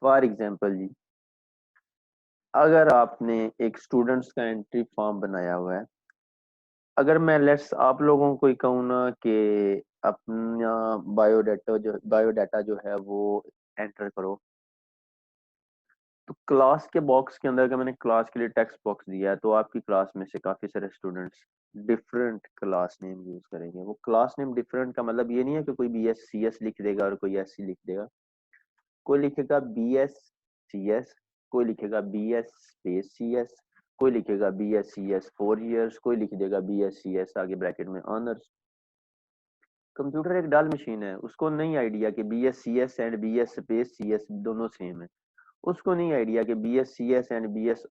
For example जी, अगर आपने एक स्टूडेंट्स का एंट्री फॉर्म बनाया हुआ है, अगर मैं लेट्स आप लोगों को ही कहूँ ना कि अपना बायोडाटा जो है वो एंटर करो, तो क्लास के बॉक्स के अंदर का मैंने क्लास के लिए टेक्स्ट बॉक्स दिया है, तो आपकी क्लास में से काफी सारे students different class name use करेंगे। वो क्लास नेम डिफरेंट का मतलब ये नहीं है कि कोई BS CS लिख देगा और कोई SC लिख देगा। कोई लिखेगा BS CS, कोई लिखेगा BS स्पेस CS, कोई लिखेगा BS CS 4 years, कोई लिख देगा BS CS आगे ब्रैकेट में ऑनर्स। कंप्यूटर एक डाल मशीन है, उसको नहीं आइडिया कि BS CS and BS space CS दोनों सेम है। उसको नहीं आइडिया कि BS CS and BS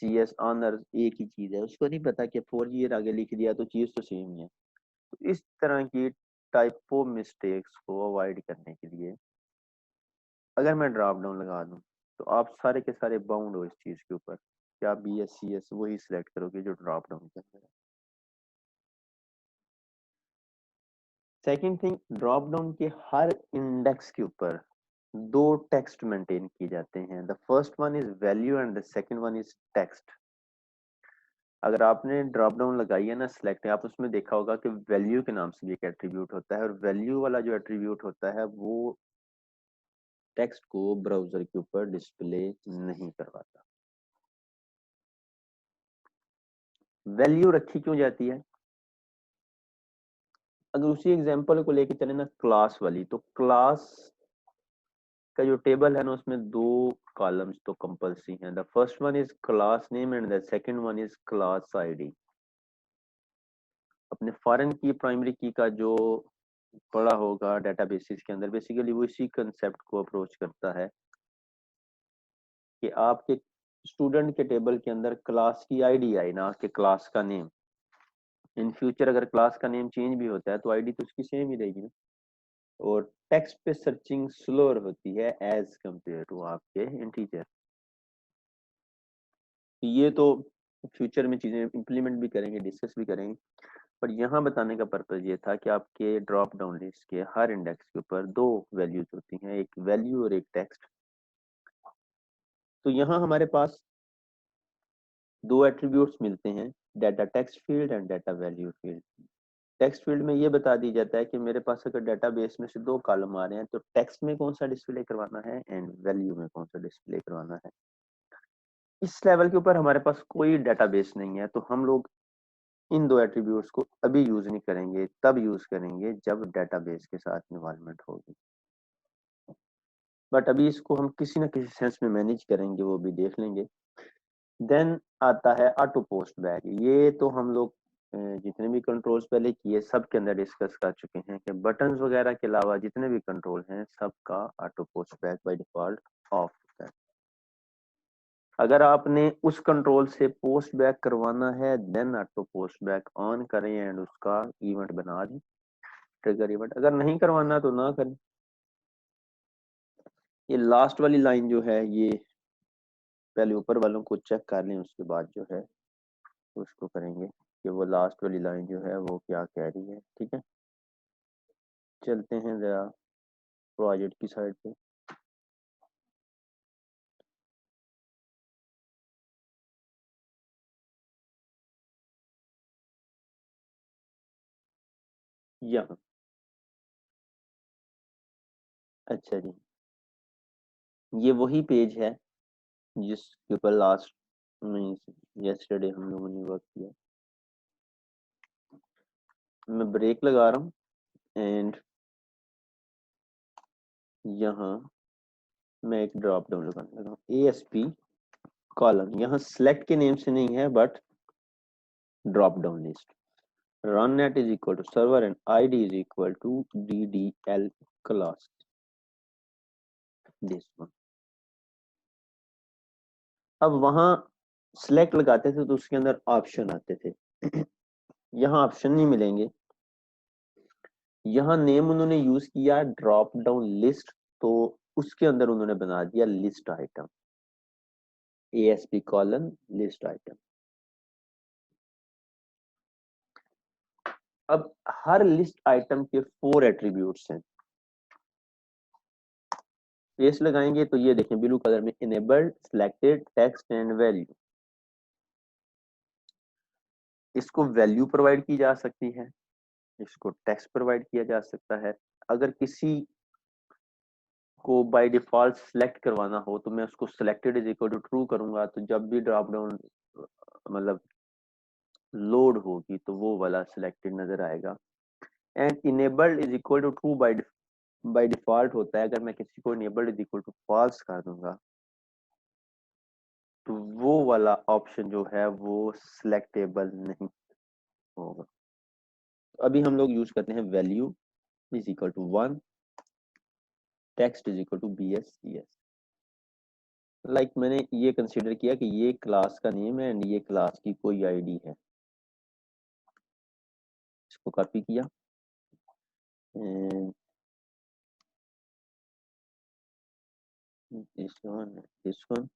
CS honours एक ही चीज है। उसको नहीं पता कि 4 year आगे लिख दिया तो चीज तो सेम ही है। तो इस तरह की टाइपो मिस्टेक्स को अवॉइड करने के लिए अगर मैं ड्रॉप डाउन लगा दूं, तो आप सारे के सारे बाउंड हो इस चीज के ऊपर कि आप BS CS वही सिलेक्ट करोगे जो ड्रॉप डाउन के अंदर है। सेकेंड थिंग, ड्रॉप डाउन के हर इंडेक्स के ऊपर दो टेक्स्ट मेंटेन किए जाते हैं। The first one is value and the second one is text. अगर आपने ड्रॉप डाउन लगाई है ना सिलेक्ट, आप उसमें देखा होगा कि वैल्यू के नाम से भी एक एट्रीब्यूट होता है, और वैल्यू वाला जो एट्रीब्यूट होता है वो टेक्स्ट को ब्राउजर के ऊपर डिस्प्ले नहीं करवाता। वैल्यू रखी क्यों जाती है? अगर उसी एग्जांपल को लेके चले ना क्लास वाली, तो क्लास का जो टेबल है ना उसमें दो कॉलम्स तो कंपल्सरी हैं। The first one is class name and the second one is class ID. अपने फॉरेन की प्राइमरी की का जो पढ़ा होगा डेटाबेसिस के अंदर, बेसिकली वो इसी कंसेप्ट को अप्रोच करता है कि आपके स्टूडेंट के टेबल के अंदर क्लास की आईडी आई ना कि क्लास का नेम। इन फ्यूचर अगर क्लास का नेम चेंज भी होता है तो आईडी तो उसकी सेम ही रहेगी ना। और टेक्स्ट पे सर्चिंग स्लोअर होती है एज कंपेयर टू आपके इंटीजर। ये तो फ्यूचर में चीजें इंप्लीमेंट भी करेंगे, डिस्कस भी करेंगे, पर यहाँ बताने का पर्पज ये था कि आपके ड्रॉप डाउन लिस्ट के हर इंडेक्स के ऊपर दो वैल्यूज होती हैं, एक वैल्यू और एक टेक्स्ट। तो यहाँ हमारे पास दो एट्रीब्यूट्स मिलते हैं, data text field and data value field. Text field में ये बता दी जाता है कि मेरे पास अगर डाटाबेस में से दो कॉलम आ रहे हैं तो टेक्स्ट में कौन सा डिस्प्ले करवाना है एंड वैल्यू में कौन सा डिस्प्ले करवाना है। इस लेवल के ऊपर हमारे पास कोई डाटाबेस नहीं है, तो हम लोग इन दो एट्रीब्यूट्स को अभी यूज नहीं करेंगे, तब यूज करेंगे जब डाटाबेस के साथ इन्वॉल्वमेंट होगी। बट अभी इसको हम किसी ना किसी सेंस में मैनेज करेंगे, वो भी देख लेंगे। देन आता है ऑटो पोस्ट बैक। ये तो हम लोग जितने भी कंट्रोल्स पहले किए सब के अंदर डिस्कस कर चुके हैं कि बटन्स वगैरह के अलावा जितने भी कंट्रोल हैं सबका auto post back by default of होता है। अगर आपने उस कंट्रोल से पोस्ट बैक करवाना है then auto post back on करें एंड उसका इवेंट बना दें, ट्रिगर इवेंट। अगर नहीं करवाना तो ना करें। ये लास्ट वाली लाइन जो है ये पहले ऊपर वालों को चेक कर लें, उसके बाद जो है उसको करेंगे कि वो लास्ट वाली लाइन जो है वो क्या कह रही है। ठीक है, चलते हैं जरा प्रोजेक्ट की साइड पे। यहाँ अच्छा जी, ये वही पेज है जिसके ऊपर लास्ट में यस्टरडे हम लोगों ने वर्क किया। मैं ब्रेक लगा रहा हूँ एंड यहाँ मैं एक ड्रॉप डाउन लगाने लगा हूँ ASP कॉलम। यहाँ सेलेक्ट के नेम से नहीं है but drop down list. runnet is equal to server and id is equal to ddl class, this one। अब वहां सिलेक्ट लगाते थे तो उसके अंदर ऑप्शन आते थे, यहाँ ऑप्शन नहीं मिलेंगे। यहाँ नेम उन्होंने यूज किया ड्रॉप डाउन लिस्ट, तो उसके अंदर उन्होंने बना दिया list item, ASP colon list item. अब हर लिस्ट आइटम के 4 एट्रीब्यूट्स हैं। स्पेस लगाएंगे तो ये देखें ब्लू कलर में enabled selected text and value, इसको वैल्यू प्रोवाइड की जा सकती है, इसको टेक्स्ट प्रोवाइड किया जा सकता है। अगर किसी को बाय डिफॉल्ट सेलेक्ट करवाना हो तो मैं उसको selected is equal to true करूंगा, तो जब भी ड्रॉप डाउन मतलब लोड होगी तो वो वाला सिलेक्टेड नजर आएगा। And enabled is equal to true by default होता है, अगर मैं किसी को enabled is equal to false कर दूंगा तो वो वाला ऑप्शन जो है वो सिलेक्टेबल नहीं होगा। अभी हम लोग यूज करते हैं value is equal to 1, text is equal to BS like मैंने ये कंसीडर किया कि ये क्लास का नेम है एंड ये क्लास की कोई आईडी है, इसको कॉपी किया एंड दिस वन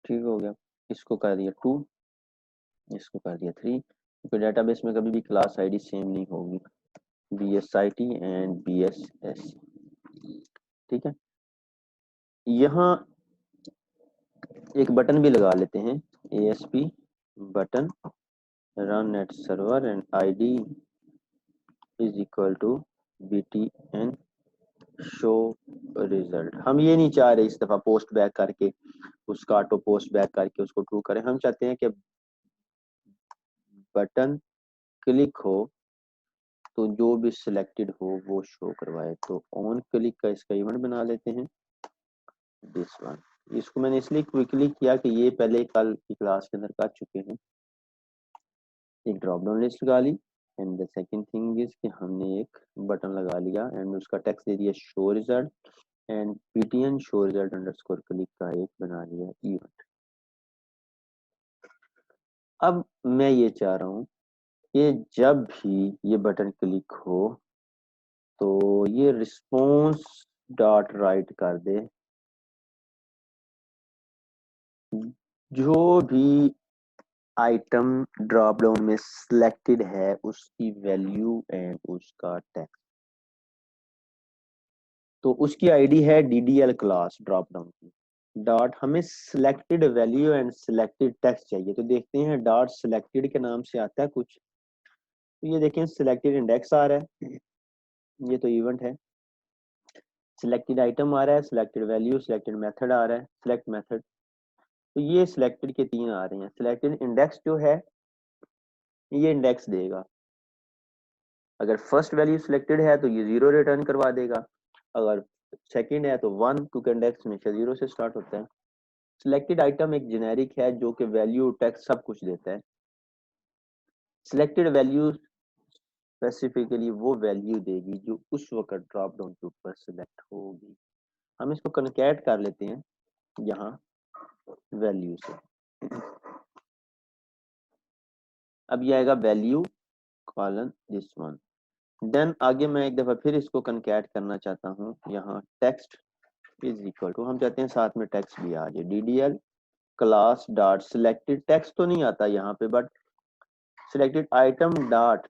ठीक हो गया। इसको कर दिया 2, इसको कर दिया 3, क्योंकि डेटाबेस में कभी भी क्लास आईडी सेम नहीं होगी, BSIT एंड BSS। ठीक है, यहाँ एक बटन भी लगा लेते हैं, ASP button run at server and ID is equal to BTN show result. हम ये नहीं चाह रहे इस दफा पोस्ट बैक करके उसका ऑटो पोस्ट बैक करके उसको ट्रू करें, हम चाहते हैं कि बटन क्लिक हो तो जो भी सिलेक्टेड हो वो शो करवाए। तो ऑन क्लिक का इसका इवेंट बना लेते हैं दिस वन। इसको मैंने इसलिए क्विकली किया कि ये पहले कल की क्लास के अंदर कर चुके हैं। एक ड्रॉप डाउन लिस्ट लगा ली and the second thing is कि हमने एक बटन लगा लिया एंड उसका टेक्स्ट दे दिया show result and PTN show result underscore click का एक बना लिया इवेंट। अब मैं ये चाह रहा हूँ कि जब भी ये बटन क्लिक हो तो ये रिस्पॉन्स डॉट राइट कर दे जो भी आइटम ड्रॉप डाउन में सिलेक्टेड है उसकी वैल्यू एंड उसका टेक्स्ट। तो उसकी आईडी है DDL क्लास ड्रॉप डाउन की। डॉट हमें selected value and selected text चाहिए, तो देखते हैं डॉट सिलेक्टेड के नाम से आता है कुछ। तो ये देखें सिलेक्टेड इंडेक्स आ रहा है, ये तो इवेंट है। सिलेक्टेड आइटम आ रहा है, सिलेक्टेड वैल्यू, सिलेक्टेड मेथड आ रहा है, सिलेक्ट मेथड। तो ये सिलेक्टेड के 3 आ रहे हैं। सिलेक्टेड इंडेक्स जो है ये इंडेक्स देगा, अगर फर्स्ट वैल्यू सिलेक्टेड है तो ये 0 रिटर्न करवा देगा, अगर सेकंड है तो 1, क्योंकि इंडेक्स हमेशा 0 से स्टार्ट होता है। सिलेक्टेड आइटम एक जेनेरिक है जो कि वैल्यू टेक्स्ट सब कुछ देता है। सिलेक्टेड वैल्यू स्पेसिफिकली वो वैल्यू देगी जो उस वक्त ड्रॉप डाउन के ऊपर सिलेक्ट होगी। हम इसको कनकैट कर लेते हैं यहाँ वैल्यू से। अब ये आएगा value colon this one. Then आगे मैं एक दफा फिर इसको कनकैट करना चाहता हूँ, यहाँ टेक्स्ट इज इक्वल टू, हम चाहते हैं साथ में टेक्स्ट भी आ जाए, DDL class dot selected text तो नहीं आता यहाँ पे but selected item dot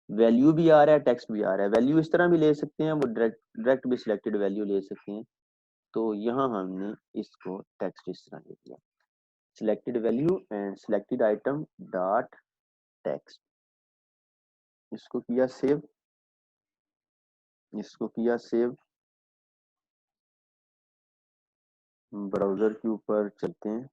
value भी आ रहा है, टेक्स्ट भी आ रहा है। वैल्यू इस तरह भी ले सकते हैं, वो डायरेक्ट भी सिलेक्टेड वैल्यू ले सकते हैं। तो यहाँ हमने इसको टेक्स्ट इस तरह ले दिया, selected value and selected item dot text. इसको किया सेव, इसको किया सेव। ब्राउजर के ऊपर चलते हैं,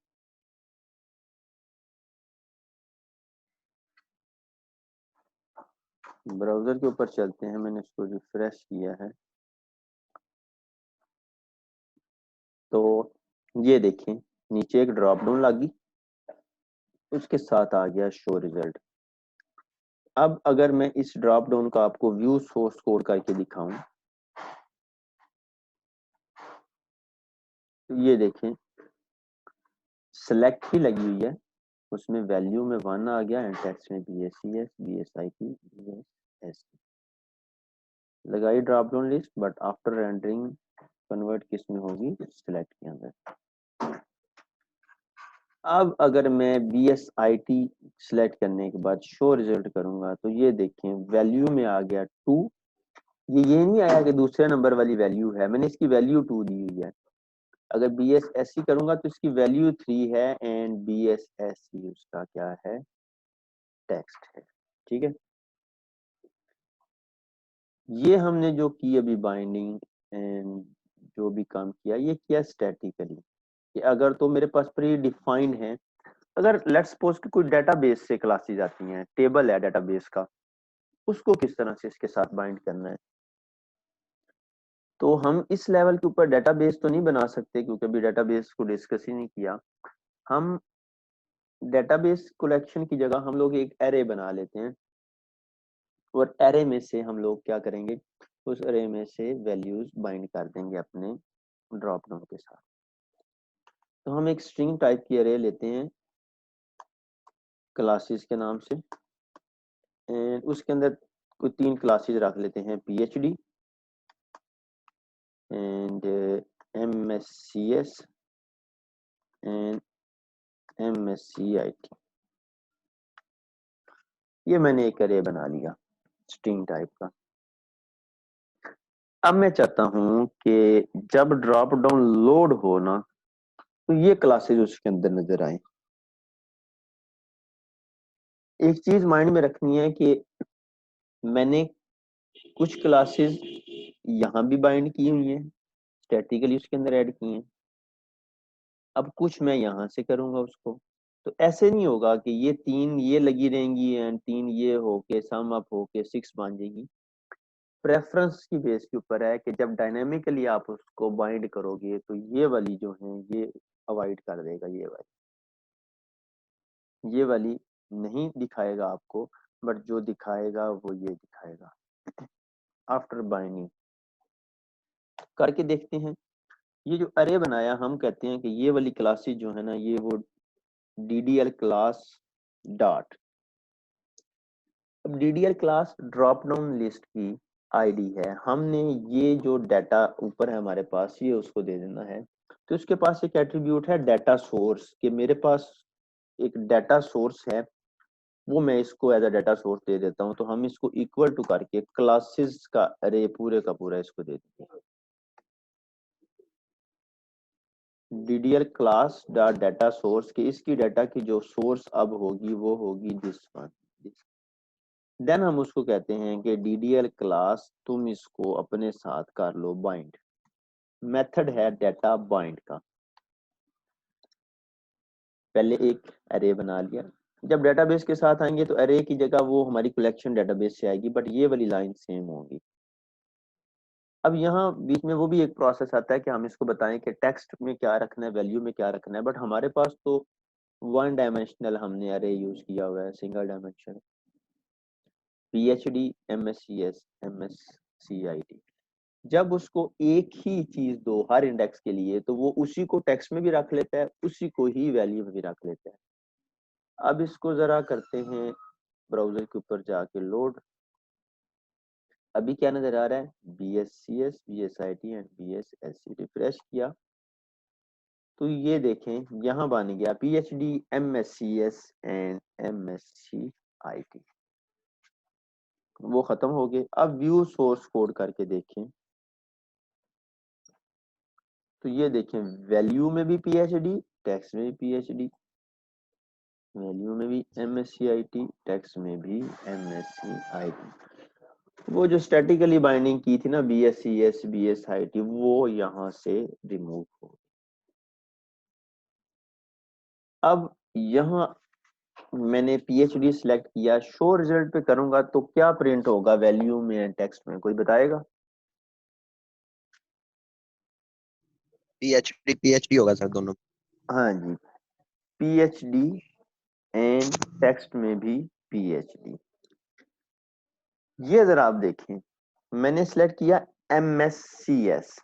ब्राउजर के ऊपर चलते हैं। मैंने इसको रिफ्रेश किया है तो ये देखें नीचे एक ड्रॉप डाउन लगी, उसके साथ आ गया शो रिजल्ट। अब अगर मैं इस ड्रॉप डाउन का आपको व्यू सोर्स कोड करके दिखाऊं तो ये देखें सेलेक्ट ही लगी हुई है, उसमें वैल्यू में 1 आ गया एंड टेक्स्ट में BSES BSIT BSS लगाई drop down list, but after rendering convert किस में होगी, सिलेक्ट के अंदर। अब अगर मैं BSIT सिलेक्ट करने के बाद शो रिजल्ट करूंगा तो ये देखें वैल्यू में आ गया 2। ये नहीं आया कि दूसरे नंबर वाली वैल्यू है, मैंने इसकी वैल्यू 2 दी हुई है। अगर BSSC करूंगा तो इसकी वैल्यू 3 है एंड BSSC उसका क्या है, टेक्स्ट है। ठीक है, ये हमने जो की अभी बाइंडिंग एंड जो भी काम किया ये किया स्टैटिकली, कि अगर तो मेरे पास प्री डिफाइंड है, अगर लेट्स सपोज कि कोई डेटाबेस से क्लासेस आती हैं, टेबल है डेटाबेस का, उसको किस तरह से इसके साथ बाइंड करना है, तो हम इस लेवल के ऊपर डेटाबेस तो नहीं बना सकते क्योंकि अभी डेटाबेस को डिस्कस ही नहीं किया। हम डेटाबेस कलेक्शन की जगह हम लोग एक एरे बना लेते हैं और एरे में से हम लोग क्या करेंगे, उस एरे में से वैल्यूज बाइंड कर देंगे अपने ड्रॉप डाउन के साथ। तो हम एक स्ट्रिंग टाइप की एरे लेते हैं क्लासेस के नाम से एंड उसके अंदर कोई 3 क्लासेस रख लेते हैं, PhD and MSCS and MSCIT। ये मैंने एक एरे बना लिया स्ट्रिंग टाइप का। अब मैं चाहता हूं कि जब ड्रॉप डाउन लोड हो ना तो ये क्लासेस उसके अंदर नजर आए। एक चीज माइंड में रखनी है कि मैंने कुछ क्लासेस यहाँ भी बाइंड की हुई हैं, स्टैटिकली उसके अंदर ऐड की हैं, अब कुछ मैं यहाँ से करूंगा उसको। तो ऐसे नहीं होगा कि ये 3 ये लगी रहेंगी एंड 3 ये होके सम अप होके 6 बन जाएगी। प्रेफरेंस की बेस के ऊपर है कि जब डायनेमिकली आप उसको बाइंड करोगे तो ये वाली जो है ये अवॉइड कर देगा, ये वाली नहीं दिखाएगा आपको, बट जो दिखाएगा वो ये दिखाएगा। आफ्टर बाइंडिंग करके देखते हैं। ये जो अरे बनाया हम कहते हैं कि ये वाली क्लासेस जो है ना ये वो DDL क्लास डॉट, अब DDL class drop down list की आईडी है, हमने ये जो डाटा ऊपर है हमारे पास ये उसको दे देना है। तो उसके पास एक एट्रीब्यूट है डाटा सोर्स, कि मेरे पास एक डाटा सोर्स है, वो मैं इसको एज अ डाटा सोर्स दे देता हूँ। तो हम इसको इक्वल टू करके क्लासेस का अरे पूरे का पूरा इसको दे देते हैं। DDL class dot data source की इसकी डाटा की जो सोर्स अब होगी वो होगी दिस वन। देन हम उसको कहते हैं कि DDL क्लास तुम इसको अपने साथ कर लो बाइंड। मेथड है डाटा बाइंड का। पहले एक अरे बना लिया, जब डेटाबेस के साथ आएंगे तो अरे की जगह वो हमारी कलेक्शन डेटाबेस से आएगी, बट ये वाली लाइन सेम होगी। अब यहाँ बीच में वो भी एक प्रोसेस आता है कि हम इसको बताएं कि टेक्स्ट में क्या रखना है, वैल्यू में क्या रखना है, बट हमारे पास तो वन डायमेंशनल हमने अरे यूज किया हुआ है, single dimension PhD MSCS MSCIT। जब उसको एक ही चीज दो हर इंडेक्स के लिए तो वो उसी को टेक्स्ट में भी रख लेता है, उसी को ही वैल्यू में भी रख लेता है। अब इसको जरा करते हैं ब्राउजर के ऊपर जाके लोड। अभी क्या नजर आ रहा है, BSCS BSIT and BSSC। Refresh किया तो ये देखें यहाँ बन गया PhD MSCS एंड MSCIT, वो खत्म हो गए। अब व्यू सोर्स कोड करके देखें तो ये देखें वैल्यू में भी PhD, टेक्स्ट में भी PhD, वैल्यू में भी MSCIT, टेक्स्ट में भी MSCIT। वो जो स्टैटिकली बाइंडिंग की थी ना BSCS BSIT वो यहाँ से रिमूव हो। अब यहाँ मैंने PhD सिलेक्ट किया, शो रिजल्ट पे करूंगा तो क्या प्रिंट होगा वैल्यू में टेक्स्ट में, कोई बताएगा? PhD होगा सर दोनों। हाँ जी, PhD एंड टेक्स्ट में भी PhD। ये जरा आप देखें मैंने सिलेक्ट किया MSCS।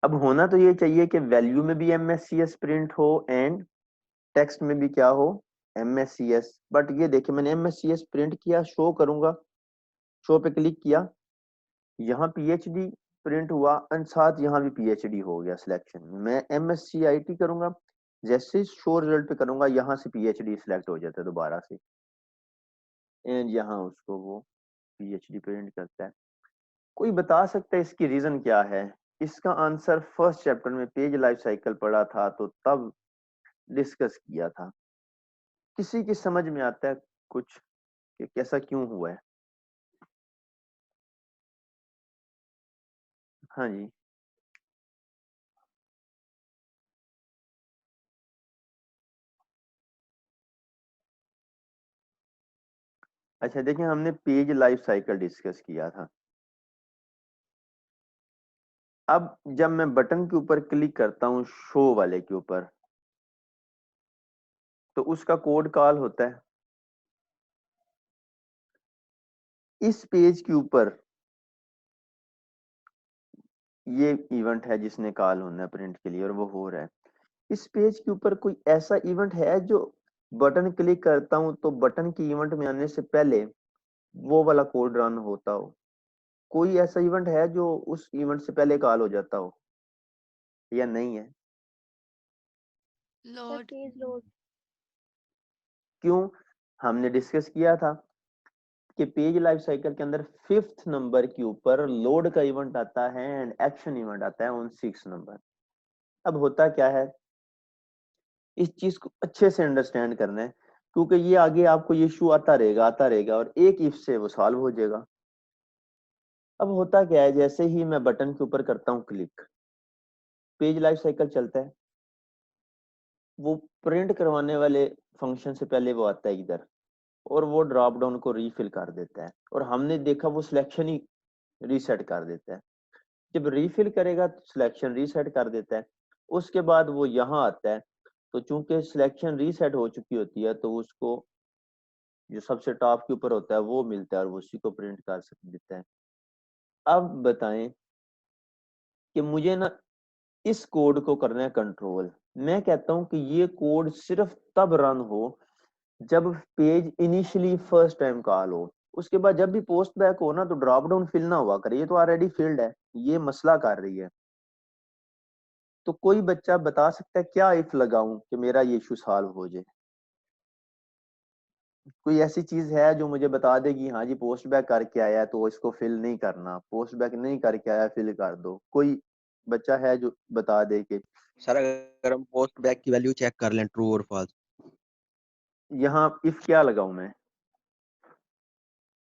अब होना तो ये चाहिए कि वैल्यू में भी MSCS प्रिंट हो एंड टेक्स्ट में भी क्या हो, MSCS। बट ये देखिए मैंने MSCS प्रिंट किया, शो करूंगा, शो पे क्लिक किया, यहाँ PhD प्रिंट हुआ और साथ यहाँ भी PhD हो गया सिलेक्शन। मैं MSCIT करूंगा, जैसे शो रिजल्ट पे करूंगा यहाँ से PhD सिलेक्ट हो जाता है दोबारा से, एंड यहाँ उसको वो PhD प्रिंट करता है। कोई बता सकता है इसकी रीजन क्या है? इसका आंसर फर्स्ट चैप्टर में पेज लाइफ साइकिल पढ़ा था तो तब डिस्कस किया था। किसी की समझ में आता है कुछ कि कैसा क्यों हुआ है? हाँ जी। अच्छा देखिए, हमने पेज लाइफ साइकिल डिस्कस किया था। अब जब मैं बटन के ऊपर क्लिक करता हूँ शो वाले के ऊपर, तो उसका कोड कॉल होता है। इस पेज के ऊपर ये इवेंट है जिसने कॉल होना है प्रिंट के लिए, और वो हो रहा है। इस पेज के ऊपर कोई ऐसा इवेंट है जो बटन क्लिक करता हूं तो बटन की इवेंट में आने से पहले वो वाला कोड रन होता हो? कोई ऐसा इवेंट है जो उस इवेंट से पहले कॉल हो जाता हो, या नहीं है? लोड। Page load. क्यों? हमने डिस्कस किया था कि पेज लाइफ साइकिल के अंदर 5th नंबर के ऊपर लोड का इवेंट आता है एंड एक्शन इवेंट आता है ऑन 6 नंबर। अब होता क्या है, इस चीज को अच्छे से अंडरस्टैंड करना है, क्योंकि ये आगे आपको ये इशू आता रहेगा और एक इफ से वो सॉल्व हो जाएगा। अब होता क्या है, जैसे ही मैं बटन के ऊपर करता हूँ क्लिक, पेज लाइफ साइकिल चलता है। वो प्रिंट करवाने वाले फंक्शन से पहले वो आता है इधर, और वो ड्रॉप डाउन को रीफिल कर देता है, और हमने देखा वो सिलेक्शन ही रीसेट कर देता है। जब रीफिल करेगा तो सिलेक्शन रीसेट कर देता है। उसके बाद वो यहाँ आता है, तो चूंकि सिलेक्शन रीसेट हो चुकी होती है तो उसको जो सबसे टॉप के ऊपर होता है वो मिलता है, और वो उसी को प्रिंट कर देता है। अब बताएं कि मुझे ना इस कोड को करना है कंट्रोल। मैं कहता हूं कि ये कोड सिर्फ तब रन हो जब page initially first time call हो। उसके बाद जब भी पोस्ट बैक हो ना, तो ड्रॉप डाउन फिल ना हुआ करे, ये तो ऑलरेडी फिल्ड है, ये मसला कर रही है। तो कोई बच्चा बता सकता है क्या इफ लगाऊं कि मेरा ये इशू सॉल्व हो जाए? कोई ऐसी चीज है जो मुझे बता देगी हाँ जी पोस्ट बैक करके आया है तो इसको फिल नहीं करना, पोस्ट बैक नहीं करके आया फिल कर दो? कोई बच्चा है जो बता दे कि सर अगर हम पोस्ट बैक की वैल्यू चेक कर लें ट्रू और फॉल्स, यहाँ इफ क्या लगाऊं मैं?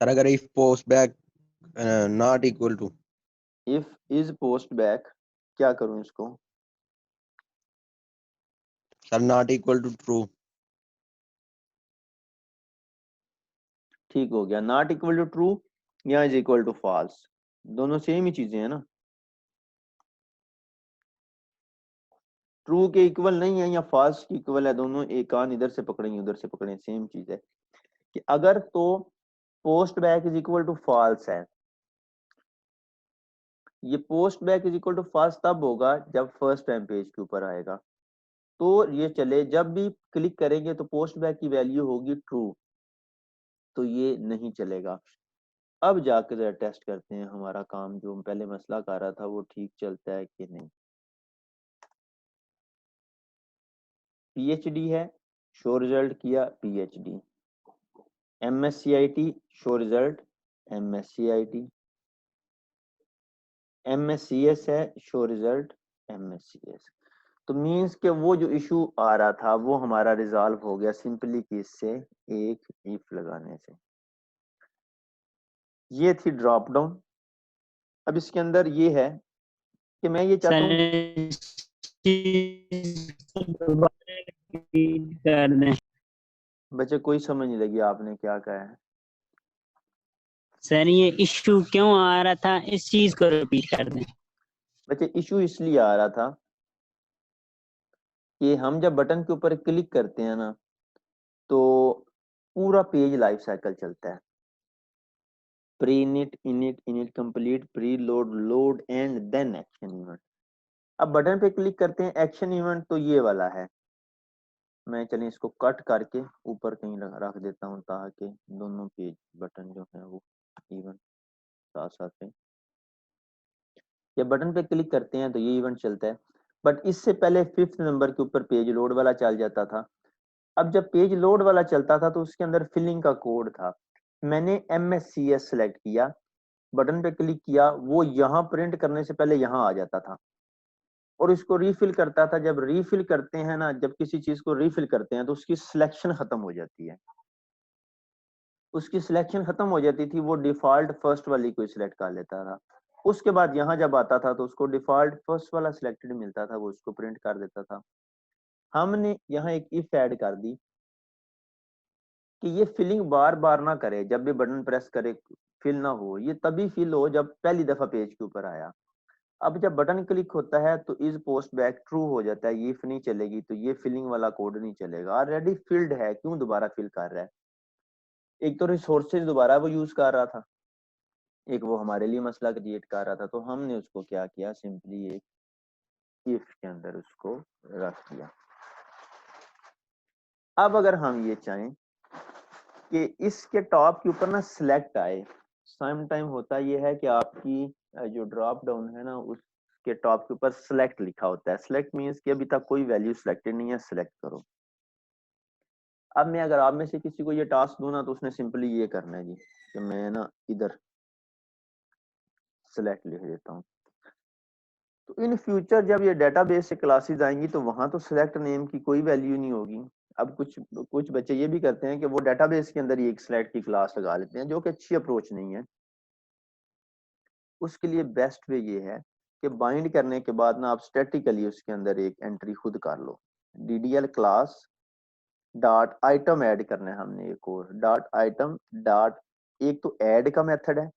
सर अगर if post back not equal to, if is post back, क्या करूं इसको? Sir not equal to true, ठीक हो गया, नॉट इक्वल टू ट्रू या इज इक्वल टू फॉल्स, दोनों सेम ही चीजें हैं ना। ट्रू के इक्वल नहीं है या फॉल्स के इक्वल है, दोनों एक कान इधर से पकड़ेंगे उधर से पकड़ेंगे, सेम चीज है। कि अगर तो post back is equal to false है, ये post back is equal to false तब होगा जब फर्स्ट टाइम पेज के ऊपर आएगा। तो ये चले, जब भी क्लिक करेंगे तो पोस्ट बैक की वैल्यू होगी ट्रू, तो ये नहीं चलेगा। अब जाकर जरा टेस्ट करते हैं हमारा काम जो पहले मसला कर रहा था वो ठीक चलता है कि नहीं। PhD है, शो रिजल्ट किया PhD। MSCIT show result MSCIT। MSCS है, शो रिजल्ट MSCS। तो मींस के वो जो इशू आ रहा था वो हमारा रिजॉल्व हो गया सिंपली किससे? एक इफ लगाने से। ये थी ड्रॉप डाउन। अब इसके अंदर ये है कि मैं ये चाहता सर हूँ दोबारा repeat कर दें। बच्चे कोई समझ नहीं लगी आपने क्या कहा है। सर ये इश्यू क्यों आ रहा था इस चीज को रिपीट कर दें। बच्चे इशू इसलिए आ रहा था कि हम जब बटन के ऊपर क्लिक करते हैं ना, तो पूरा पेज लाइफ साइकिल चलता है। Pre init, init, init complete, pre load, load and then action event. अब बटन पे क्लिक करते हैं, एक्शन इवेंट तो ये वाला है। मैं चलिए इसको कट करके ऊपर कहीं रख देता हूँ ताकि दोनों पेज बटन जो है वो इवन साथ साथ में। जब बटन पे क्लिक करते हैं तो ये इवेंट चलता है। बट इससे पहले 5th नंबर के ऊपर पेज लोड वाला चल जाता था। अब जब पेज लोड वाला चलता था तो उसके अंदर फिलिंग का कोड था। मैंने MSCS सेलेक्ट किया, बटन पे क्लिक किया, वो यहाँ प्रिंट करने से पहले यहाँ आ जाता था और इसको रीफिल करता था। जब रीफिल करते हैं ना, जब किसी चीज को रीफिल करते हैं तो उसकी सिलेक्शन खत्म हो जाती है। उसकी सिलेक्शन खत्म हो जाती थी, वो डिफॉल्ट फर्स्ट वाली को सिलेक्ट कर लेता था। उसके बाद यहाँ जब आता था तो उसको डिफॉल्ट फर्स्ट वाला सिलेक्टेड मिलता था, वो उसको प्रिंट कर देता था। हमने यहाँ एक इफ ऐड कर दी कि ये फिलिंग बार बार ना करे, जब भी बटन प्रेस करे फिल ना हो, ये तभी फिल हो जब पहली दफा पेज के ऊपर आया। अब जब बटन क्लिक होता है तो इज पोस्ट बैक ट्रू हो जाता है, ये इफ नहीं चलेगी तो ये फिलिंग वाला कोड नहीं चलेगा। ऑलरेडी फिल्ड है, क्यों दोबारा फिल कर रहा है? एक तो रिसोर्सेज दोबारा वो यूज कर रहा था, एक वो हमारे लिए मसला क्रिएट कर रहा था। तो हमने उसको क्या किया, सिंपली एक इफ के अंदर उसको रख दिया। अब अगर हम ये चाहें कि इसके टॉप के ऊपर ना सिलेक्ट आए, सम टाइम होता ये है कि आपकी जो ड्रॉप डाउन है ना, उसके टॉप के ऊपर सिलेक्ट लिखा होता है। सिलेक्ट मींस कि अभी तक कोई वैल्यू सिलेक्टेड नहीं है, सिलेक्ट करो। अब मैं अगर आप में से किसी को ये टास्क दूं ना, तो उसने सिंपली ये करना है जी कि मैं ना इधर सिलेक्ट लिख देता हूँ। तो इन फ्यूचर जब ये डेटाबेस से क्लासेस आएंगी तो वहां तो सिलेक्ट नेम की कोई वैल्यू नहीं होगी। अब कुछ बच्चे ये भी करते हैं कि वो डेटाबेस के अंदर ही एक सिलेक्ट की क्लास लगा लेते हैं, जो कि अच्छी अप्रोच नहीं है। उसके लिए बेस्ट वे ये है कि बाइंड करने के बाद ना आप स्टैटिकली उसके अंदर एक एंट्री खुद कर लो। DDL class dot item add करना है हमने, एक और डॉट आइटम डॉट, एक तो ऐड का मेथड है,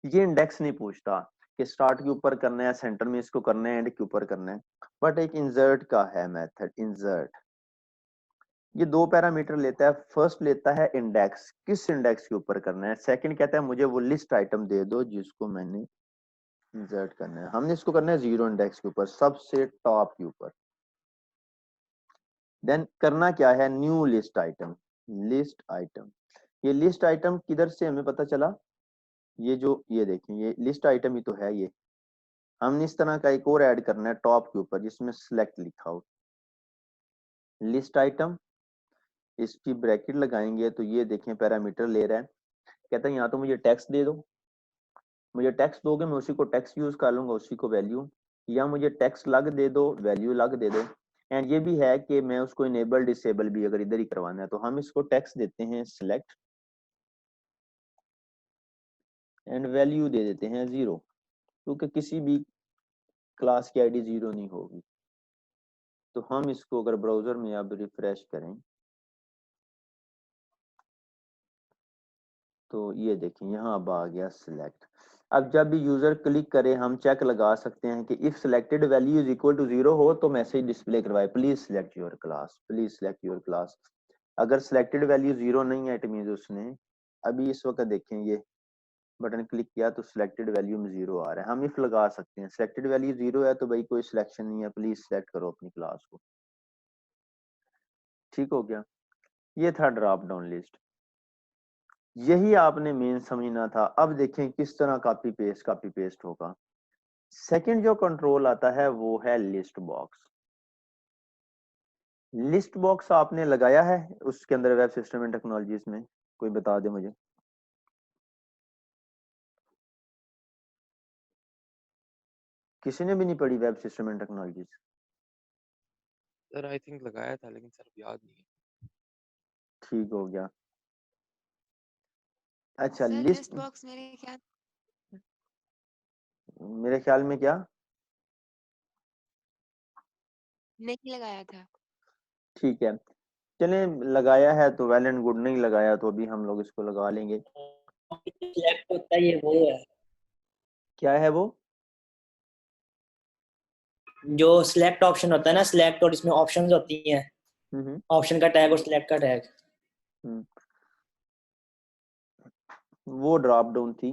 ये इंडेक्स नहीं पूछता कि स्टार्ट के ऊपर करना है, सेंटर में इसको करना है, एंड के ऊपर करना है। बट एक इंसर्ट का है मेथड, इंसर्ट, ये 2 पैरामीटर लेता है। फर्स्ट लेता है इंडेक्स, किस इंडेक्स के ऊपर करना है। सेकंड कहता है मुझे वो लिस्ट आइटम दे दो जिसको मैंने इंसर्ट करना है। हमने इसको करना है 0 इंडेक्स के ऊपर, सबसे टॉप के ऊपर। देन करना क्या है, new list item, list item. ये लिस्ट आइटम किधर से हमें पता चला, ये जो ये देखें, ये लिस्ट आइटम ही तो है। ये हमने इस तरह का एक और ऐड करना है टॉप के ऊपर जिसमें सिलेक्ट लिखा हो, लिस्ट आइटम, इसकी ब्रैकेट लगाएंगे तो ये देखें पैरामीटर ले रहा है। कहता है यहाँ तो मुझे टेक्स्ट दे दो, मुझे टेक्स्ट दोगे मैं उसी को टेक्स्ट यूज कर लूंगा, उसी को वैल्यू, या मुझे टेक्स्ट लग दे दो, वैल्यू लग दे दो। एंड ये भी है कि मैं उसको इनेबल डिसेबल भी अगर इधर ही करवाना है तो हम इसको टेक्स्ट देते हैं सिलेक्ट, एंड वैल्यू दे देते हैं 0, क्योंकि किसी भी क्लास की आईडी 0 नहीं होगी। तो हम इसको अगर ब्राउजर में अब रिफ्रेश करें तो ये देखें यहाँ अब आ गया सिलेक्ट। अब जब भी यूजर क्लिक करे हम चेक लगा सकते हैं कि if selected value is equal to 0 हो तो मैसेज डिस्प्ले करवाए, please select your class, please select your class. अगर सिलेक्टेड वैल्यू 0 नहीं है इट मींस उसने अभी इस वक्त देखें ये बटन क्लिक किया तो सिलेक्टेड वैल्यू में 0 आ रहा है। हम इफ लगा सकते हैं सिलेक्टेड वैल्यू 0 है तो भाई कोई सिलेक्शन नहीं है, प्लीज सिलेक्ट करो अपनी क्लास को। ठीक हो गया, ये था ड्रॉप डाउन लिस्ट। यही आपने मेन समझना था। अब देखें किस तरह कॉपी पेस्ट होगा। सेकंड जो कंट्रोल आता है वो है लिस्ट बॉक्स। लिस्ट बॉक्स आपने लगाया है उसके अंदर वेब सिस्टम एंड टेक्नोलॉजीज में, कोई बता दे मुझे। किसी ने भी नहीं पढ़ी web system and technologies? Sir I think लगाया था लेकिन सर याद नहीं है। ठीक हो गया। अच्छा, सर लिस्ट लिस्ट बॉक्स मेरे ख्याल में क्या नहीं लगाया था। ठीक है, चले लगाया है तो वेल एंड गुड, नहीं लगाया तो अभी हम लोग इसको लगा लेंगे। सिलेक्ट होता है, ये वो है क्या है वो? जो सिलेक्ट ऑप्शन होता है ना, सिलेक्ट, और इसमें ऑप्शंस होती हैं, हम्म ऑप्शन का टैग और सिलेक्ट का टैग। हम्म, वो ड्रॉप डाउन थी,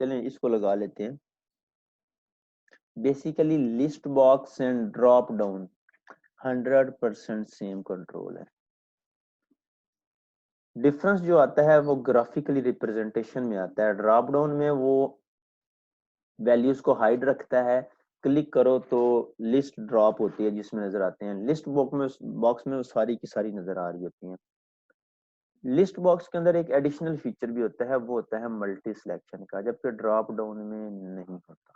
चलें इसको लगा लेते हैं। Basically list box and drop down 100% same control है। डिफरेंस जो आता है वो ग्राफिकली रिप्रेजेंटेशन में आता है। ड्रॉप डाउन में वो वैल्यूज को हाइड रखता है, क्लिक करो तो लिस्ट ड्रॉप होती है जिसमें नजर आते हैं। लिस्ट बॉक्स में वो सारी की सारी नजर आ रही होती हैं। लिस्ट बॉक्स के अंदर एक एडिशनल फीचर भी होता है, वो होता है मल्टी सिलेक्शन का, जबकि ड्रॉप डाउन में नहीं होता।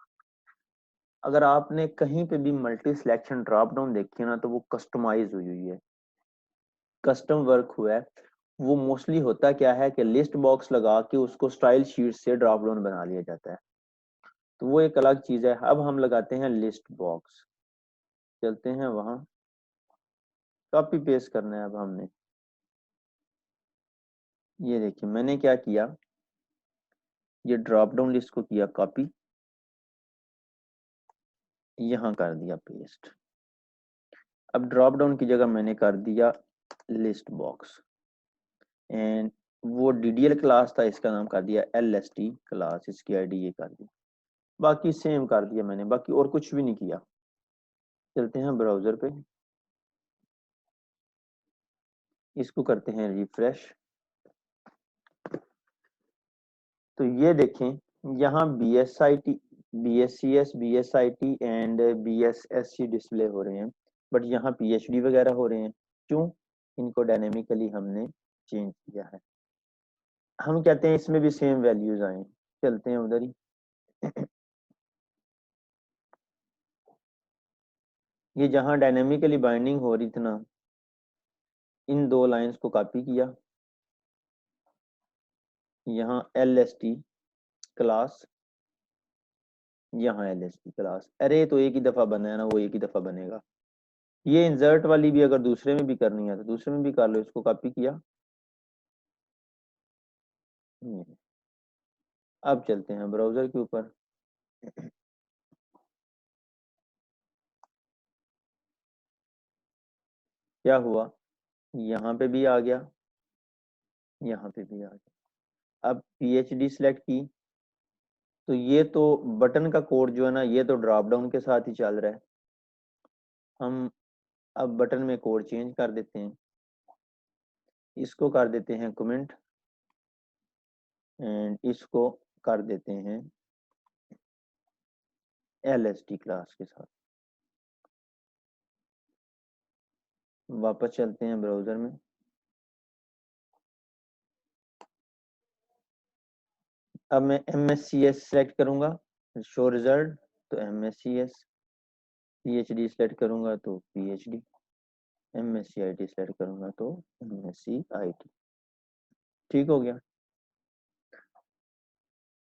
अगर आपने कहीं पे भी मल्टी सिलेक्शन ड्रॉप डाउन देखी है ना, तो वो कस्टमाइज हुई हुई है, कस्टम वर्क हुआ है। वो मोस्टली होता क्या है कि लिस्ट बॉक्स लगा के उसको स्टाइल शीट से ड्रॉप डाउन बना लिया जाता है, तो वो एक अलग चीज है। अब हम लगाते हैं लिस्ट बॉक्स, चलते हैं वहां, कॉपी पेस्ट करना है अब हमने। ये देखिए मैंने क्या किया, ये ड्रॉप डाउन लिस्ट को किया कॉपी, यहाँ कर दिया पेस्ट। अब ड्रॉप डाउन की जगह मैंने कर दिया लिस्ट बॉक्स, एंड वो DDL क्लास था, इसका नाम कर दिया LST क्लास, इसकी ID ये कर दी। बाकी सेम कर दिया मैंने, बाकी और कुछ भी नहीं किया। चलते हैं ब्राउजर पे, इसको करते हैं रिफ्रेश। तो ये देखें यहाँ BSIT, BSCS, BSIT and BSSC display हो रहे हैं, बट यहाँ PhD वगैरह हो रहे हैं। क्यों? इनको डायनेमिकली हमने चेंज किया है। हम कहते हैं इसमें भी सेम वैल्यूज आए। चलते हैं उधर ही। ये जहां डायनेमिकली बाइंडिंग हो रही थी ना, इन दो लाइंस को कॉपी किया, यहाँ LST क्लास, यहाँ LST क्लास। अरे तो एक ही दफा बना है ना, वो एक ही दफा बनेगा। ये इंसर्ट वाली भी अगर दूसरे में भी करनी है तो दूसरे में भी कर लो। इसको कॉपी किया, अब चलते हैं ब्राउजर के ऊपर। क्या हुआ, यहाँ पे भी आ गया, यहाँ पे भी आ गया। अब PhD सिलेक्ट की, तो ये तो बटन का कोड जो है ना, ये तो ड्रॉप डाउन के साथ ही चल रहा है। हम अब बटन में कोड चेंज कर देते हैं, इसको कर देते हैं कमेंट, एंड इसको कर देते हैं LST क्लास के साथ। वापस चलते हैं ब्राउजर में। अब मैं MSCS सेलेक्ट करूंगा, शो रिजल्ट, तो MSCS। PhD सेलेक्ट करूंगा तो PhD, MSCIT सेलेक्ट करूंगा तो MSCIT। ठीक हो गया।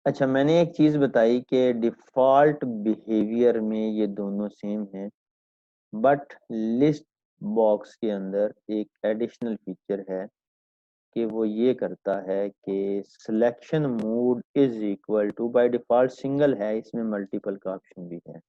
अच्छा, मैंने एक चीज बताई कि डिफॉल्ट बिहेवियर में ये दोनों सेम हैं, बट लिस्ट बॉक्स के अंदर एक एडिशनल फीचर है कि वो ये करता है कि selection mode is equal to, by default single है, इसमें मल्टीपल का ऑप्शन भी है।